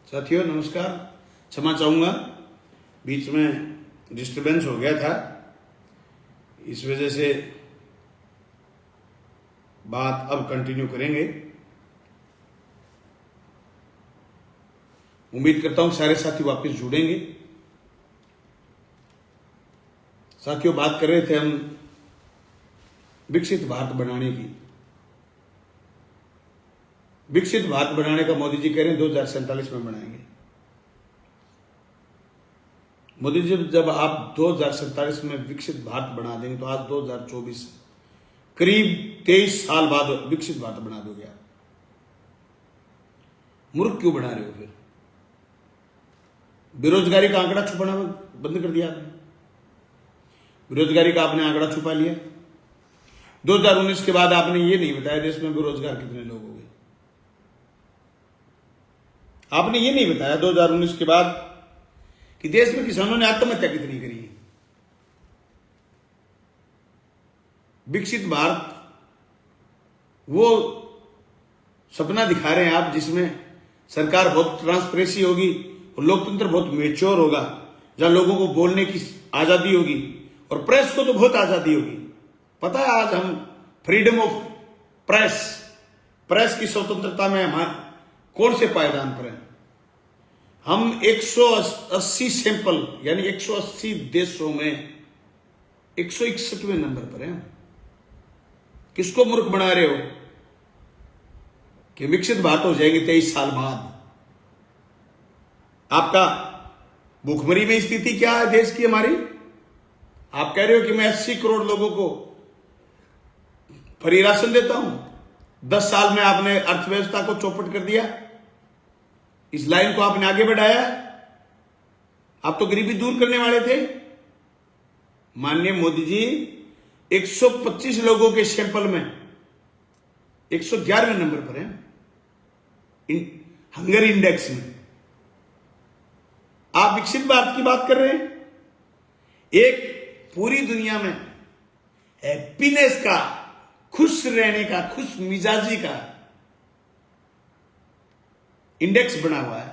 साथियों नमस्कार। क्षमा चाहूँगा, बीच में डिस्टरबेंस हो गया था, इस वजह से बात अब कंटिन्यू करेंगे। उम्मीद करता हूं सारे साथी वापस जुड़ेंगे। साथियों, बात कर रहे थे हम विकसित भारत बनाने की। विकसित भारत बनाने का मोदी जी कह रहे हैं 2047 में बनाएंगे। मोदी जी, जब आप 2047 में विकसित भारत बना देंगे तो आज 2024 करीब 23 साल बाद विकसित भारत बना दोगे आप। मूर्ख क्यों बना रहे हो फिर? बेरोजगारी का आंकड़ा छुपाना बंद कर दिया आपने। बेरोजगारी का आपने आंकड़ा छुपा लिया। 2019 के बाद आपने ये नहीं बताया देश में बेरोजगार कितने लोग हो गए। आपने ये नहीं बताया 2019 के बाद कि देश में किसानों ने आत्महत्या कितनी करी है। विकसित भारत वो सपना दिखा रहे हैं आप, जिसमें सरकार बहुत ट्रांसपेरेंसी होगी और लोकतंत्र बहुत मैच्योर होगा, जहां लोगों को बोलने की आजादी होगी और प्रेस को तो बहुत आजादी होगी। पता है आज हम फ्रीडम ऑफ प्रेस की स्वतंत्रता में हम कौन से पायदान पर हैं? हम 180 सैंपल यानी 180 देशों में 161वें नंबर पर हैं। किसको मूर्ख बना रहे हो कि विकसित भारत हो जाएंगे 23 साल बाद? आपका भूखमरी में स्थिति क्या है देश की हमारी? आप कह रहे हो कि मैं 80 करोड़ लोगों को फ्री राशन देता हूं। 10 साल में आपने अर्थव्यवस्था को चौपट कर दिया। इस लाइन को आपने आगे बढ़ाया। आप तो गरीबी दूर करने वाले थे। माननीय मोदी जी, 125 लोगों के सैंपल में 111वें नंबर पर हैं हंगर इंडेक्स में। आप विकसित भारत की बात कर रहे हैं। एक पूरी दुनिया में हैप्पीनेस का, खुश रहने का, खुश मिजाजी का इंडेक्स बना हुआ है,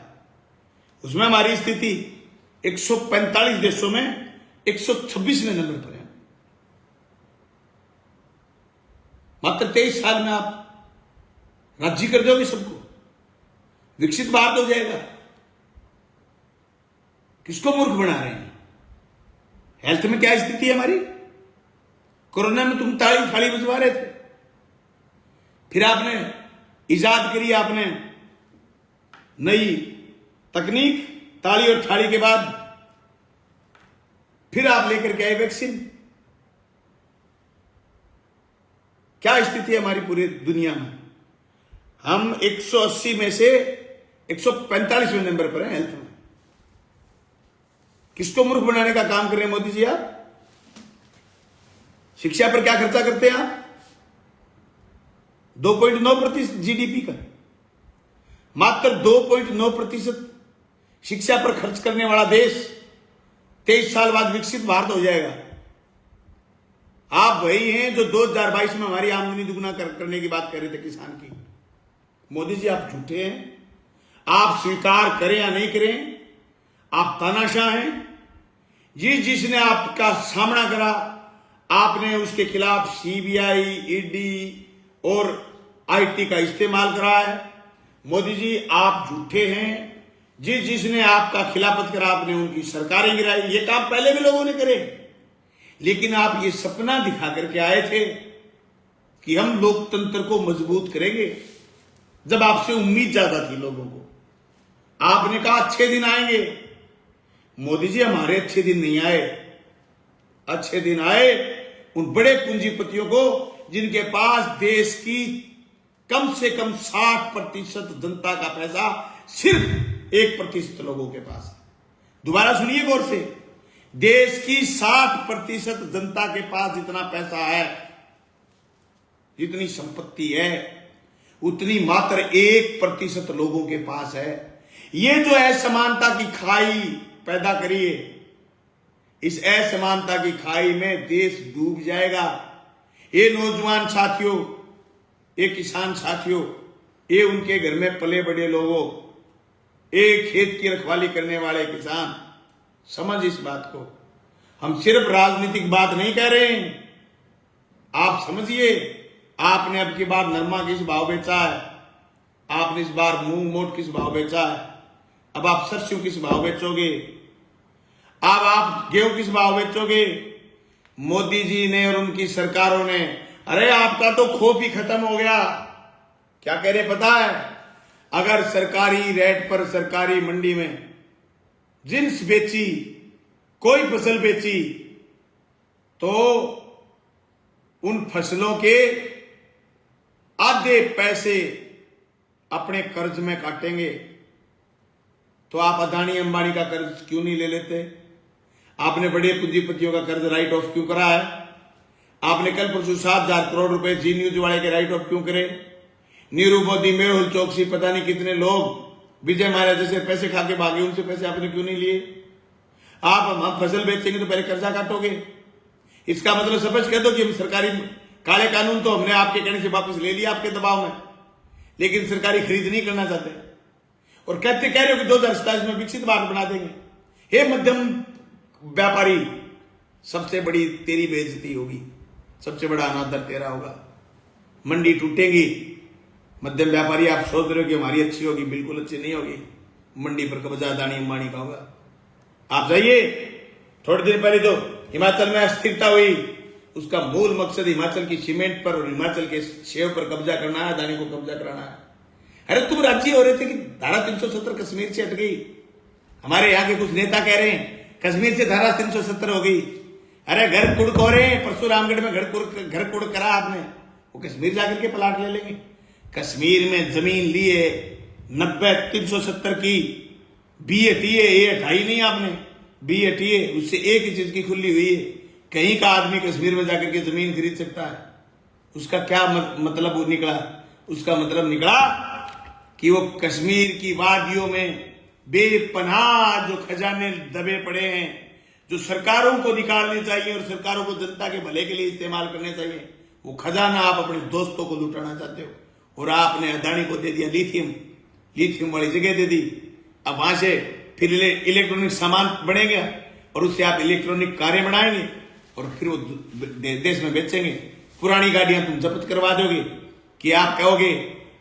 उसमें हमारी स्थिति 145 देशों में 126वें नंबर पर है। मात्र 23 साल में आप राज्य कर दोगे सबको, विकसित भारत हो जाएगा। किसको मूर्ख बना रहे हैं? हेल्थ में क्या स्थिति है हमारी? कोरोना में तुम ताली थाली बजवा रहे थे, फिर आपने इजाद करी, आपने नई तकनीक, ताली और थाली के बाद फिर आप लेकर के आए वैक्सीन। क्या स्थिति है हमारी पूरी दुनिया में? हम 180 में से 145वें नंबर पर हैं हेल्थ में। किसको मूर्ख बनाने का काम कर रहे हैं मोदी जी आप? शिक्षा पर क्या खर्चा करते हैं आप? 2.9% जीडीपी का, मात्र 2.9% शिक्षा पर खर्च करने वाला देश 23 साल बाद विकसित भारत हो जाएगा। आप वही हैं जो 2022 में हमारी आमदनी दुगना करने की बात कर रहे थे किसान की। मोदी जी, आप झूठे हैं। आप स्वीकार करें या नहीं करें, आप तानाशाह हैं। जिसने आपका सामना करा, आपने उसके खिलाफ सीबीआई, ईडी और आईटी का इस्तेमाल करा है। मोदी जी, आप झूठे हैं। जिसने आपका खिलाफत करा, आपने उनकी सरकारें गिराई। ये काम पहले भी लोगों ने करे, लेकिन आप ये सपना दिखा करके आए थे कि हम लोकतंत्र को मजबूत करेंगे। जब आपसे उम्मीद ज्यादा थी लोगों को, आपने कहा अच्छे दिन आएंगे। मोदी जी, हमारे अच्छे दिन नहीं आए। अच्छे दिन आए उन बड़े पूंजीपतियों को जिनके पास देश की कम से कम 60% जनता का पैसा सिर्फ 1% लोगों के पास है। दोबारा सुनिए गौर से, देश की 60% जनता के पास जितना पैसा है, जितनी संपत्ति है, उतनी मात्र 1% लोगों के पास है। ये जो असमानता की खाई पैदा करिए, इस असमानता की खाई में देश डूब जाएगा। ये नौजवान साथियों, ये किसान साथियों, ये उनके घर में पले बड़े लोगों, एक खेत की रखवाली करने वाले किसान, समझ इस बात को। हम सिर्फ राजनीतिक बात नहीं कह रहे हैं। आप समझिए, आपने अब की बार नरमा किस भाव बेचा है, आपने इस बार मूंग मोट किस भाव बेचा है, अब आप सरसों किस भाव बेचोगे, अब आप गेहूं किस भाव बेचोगे। मोदी जी ने और उनकी सरकारों ने, अरे आपका तो खौफ ही खत्म हो गया। क्या कह रहे पता है, अगर सरकारी रेट पर सरकारी मंडी में जिन्स बेची, कोई फसल बेची, तो उन फसलों के आधे पैसे अपने कर्ज में काटेंगे। तो आप अदानी अंबानी का कर्ज क्यों नहीं ले लेते? आपने बड़े पूंजीपतियों का कर्ज राइट ऑफ क्यों करा है? आपने कल परसों 7,000 करोड़ रुपए जी न्यूज वाले के राइट ऑफ क्यों करे? नीरू मोदी, मेहुल चौकसी, पता नहीं कितने लोग विजय माल्या जैसे पैसे खा के भागे, उनसे पैसे आपने क्यों नहीं लिए? आप हम फसल बेचेंगे तो पहले कर्जा काटोगे। इसका मतलब समझ कह दो कि हम सरकारी काले कानून तो हमने आपके कहने से वापस ले लिया आपके दबाव में, लेकिन सरकारी खरीद नहीं करना चाहते और कह रहे हो कि 2027 में विकसित भारत बना देंगे। हे मध्यम व्यापारी, सबसे बड़ी तेरी बेइज्जती होगी, सबसे बड़ा अनादर तेरा होगा। मंडी टूटेगी। मध्यम व्यापारी आप सोच रहे हो कि हमारी अच्छी होगी, बिल्कुल अच्छी नहीं होगी। मंडी पर कब्जा अदानी अंबानी का होगा। आप जाइए, थोड़े दिन पहले तो हिमाचल में अस्थिरता हुई, उसका मूल मकसद हिमाचल की सीमेंट पर और हिमाचल के सेव पर कब्जा करना है, अदानी को कब्जा कराना है। अरे तुम राजी हो रहे थे कि धारा 370 कश्मीर से हट गई। हमारे यहाँ के कुछ नेता कह रहे हैं कश्मीर से धारा 370 हो गई। अरे घर कुड़ हो रहे हैं, परशुरामगढ़ में घर कुड़ करा आपने, वो कश्मीर जाकर के प्लाट ले लेंगे। कश्मीर में जमीन लिए 90 370 की BATA, ये हटाई नहीं आपने BATA, उससे एक ही चीज की खुली हुई है, कहीं का आदमी कश्मीर में जाकर के जमीन खरीद सकता है। उसका क्या मतलब वो निकला? उसका मतलब निकला कि वो कश्मीर की वादियों में बेपनाह जो खजाने दबे पड़े हैं, जो सरकारों को निकालने चाहिए और सरकारों को जनता के भले के लिए इस्तेमाल करने चाहिए, वो खजाना आप अपने दोस्तों को लुटाना चाहते हो। और आपने अदानी को दे दिया लिथियम वाली जगह दे दी। अब वहां से फिर इलेक्ट्रॉनिक सामान बनेगा और उससे आप इलेक्ट्रॉनिक कारें बनाएंगे और फिर वो देश में बेचेंगे। पुरानी गाड़ियां तुम जब्त करवा दोगे कि आप कहोगे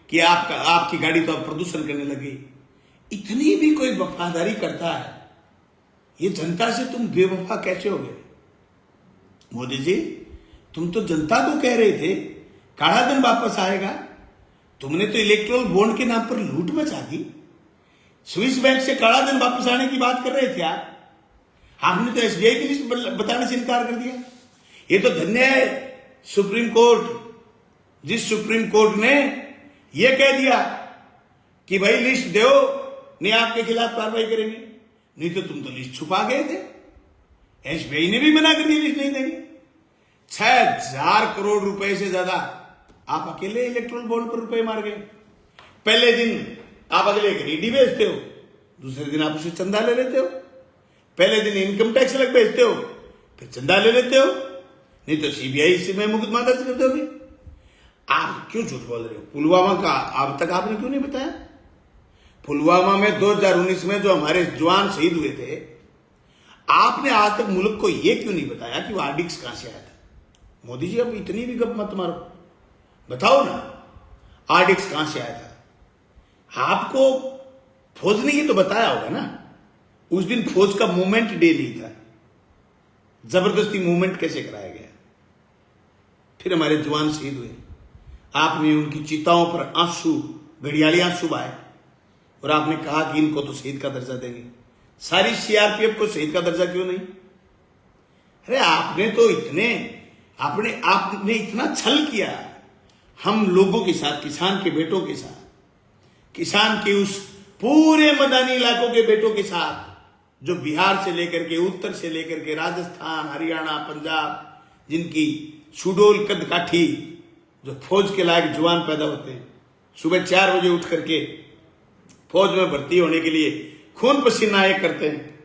कि आपकी गाड़ी तो अब प्रदूषण करने लगी। इतनी भी कोई वफादारी करता है? ये जनता से तुम बेवफा कैसे हो गए? मोदी जी, तुम तो जनता को कह रहे थे काला धन वापस आएगा, तुमने तो इलेक्ट्रोल बॉन्ड के नाम पर लूट मचा दी। स्विस बैंक से काला धन वापस आने की बात कर रहे थे आपने तो SBI की लिस्ट बताने से इनकार कर दिया। ये तो धन्य है सुप्रीम कोर्ट, जिस सुप्रीम कोर्ट ने यह कह दिया कि भाई लिस्ट दो, नहीं आपके खिलाफ कार्रवाई करेंगे। नहीं तो तुम तो लिस्ट छुपा गए थे। SBI ने भी मना कर दिया लिस्ट नहीं देंगे। 6,000 करोड़ रुपए से ज्यादा आप अकेले इलेक्ट्रॉल बॉन्ड पर रुपए मार गए। पहले दिन आप अगले ईडी भेजते हो, दूसरे दिन आप उसे चंदा ले लेते हो। पहले दिन इनकम टैक्स अलग भेजते हो, फिर चंदा ले लेते हो, नहीं तो CBI से में मुकदमा दर्ज कर दोगे। आप क्यों झूठ बोल रहे हो? पुलवामा का अब तक आपने क्यों नहीं बताया? पुलवामा में 2019 में जो हमारे जवान शहीद हुए थे, आपने आज तक मुल्क को यह क्यों नहीं बताया कि वो RDX कहां से आया था? मोदी जी, अब इतनी भी गप मत मारो, बताओ ना RDX कहां से आया था। आपको फौज ने ये तो बताया होगा ना। उस दिन फौज का मूवमेंट डे नहीं था, जबरदस्ती मूवमेंट कैसे कराया गया? फिर हमारे जवान शहीद हुए, आपने उनकी चिताओं पर आंसू, घड़ियाली आंसू बहाए और आपने कहा कि इनको तो शहीद का दर्जा देंगे। सारी CRPF को शहीद का दर्जा क्यों नहीं? अरे आपने तो आपने इतना छल किया हम लोगों के साथ, किसान के बेटों के साथ, किसान के उस पूरे मैदानी इलाकों के बेटों के साथ जो बिहार से लेकर के, उत्तर से लेकर के राजस्थान, हरियाणा, पंजाब, जिनकी सुडोल कद काठी, जो फौज के लायक जवान पैदा होते हैं, सुबह 4 बजे उठ करके फौज में भर्ती होने के लिए खून पसीना एक करते हैं,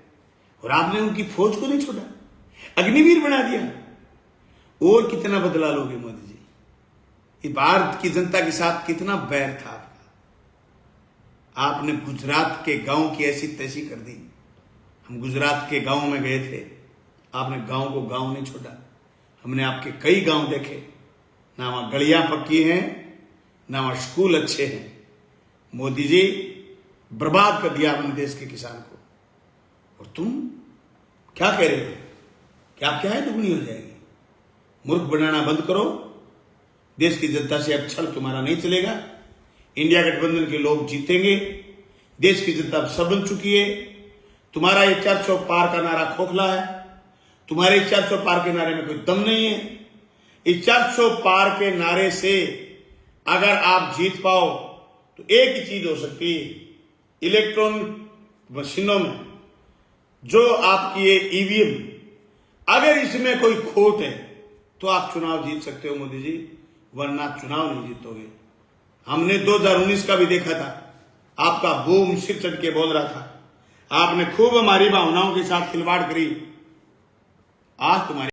और आपने उनकी फौज को नहीं छोड़ा, अग्निवीर बना दिया। और कितना बदला लोगे मोदी जी? ये भारत की जनता के साथ कितना बैर था आपका? आपने गुजरात के गांव की ऐसी तैसी कर दी। हम गुजरात के गांव में गए थे, आपने गांव को गांव नहीं छोड़ा। हमने आपके कई गांव देखे, ना वहां गलियां पक्की हैं, ना वहां स्कूल अच्छे हैं। मोदी जी, बर्बाद कर दिया आपने देश के किसान को। और तुम क्या कह रहे हो कि आपकी आय दुगनी हो जाएगी? मूर्ख बनाना बंद करो। देश की जनता से अब छल तुम्हारा नहीं चलेगा। इंडिया गठबंधन के लोग जीतेंगे। देश की जनता सब बन चुकी है। तुम्हारा ये 400 पार का नारा खोखला है। तुम्हारे 400 पार के नारे में कोई दम नहीं है। इस 400 पार के नारे से अगर आप जीत पाओ तो एक ही चीज हो सकती है, इलेक्ट्रॉनिक मशीनों में जो आपकी ये ईवीएम, अगर इसमें कोई खोट है तो आप चुनाव जीत सकते हो मोदी जी, वरना चुनाव नहीं जीतोगे। हमने 2019 का भी देखा था, आपका बूम सिर चढ़ के बोल रहा था। आपने खूब हमारी भावनाओं के साथ खिलवाड़ करी। आज तुम्हारी